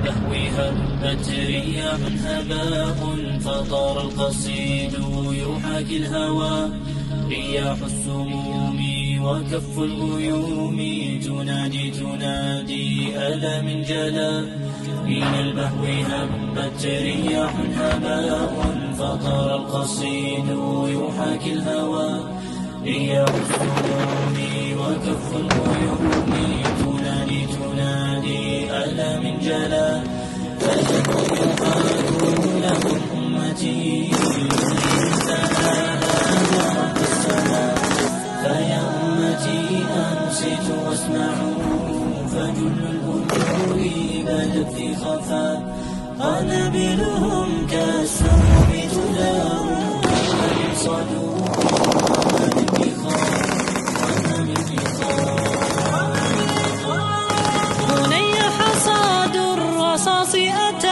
البهو هبت رياح هباء فطار القصيد يحاكي الهوى رياح السموم وكف الغيوم تنادي ألا من جلا من البهو هبت رياح هباء فطار القصيد يحاكي الهوى رياح السموم وكف الغيوم تنادي ألا من جلا فجد يقال لهم أمتي فيا أمتي أنصتوا واسمعوا فجل الأجور بدت في خفاء قنابلهم كالسموم تدار ومن صدوق ومن بني حصاد الرصاص أتى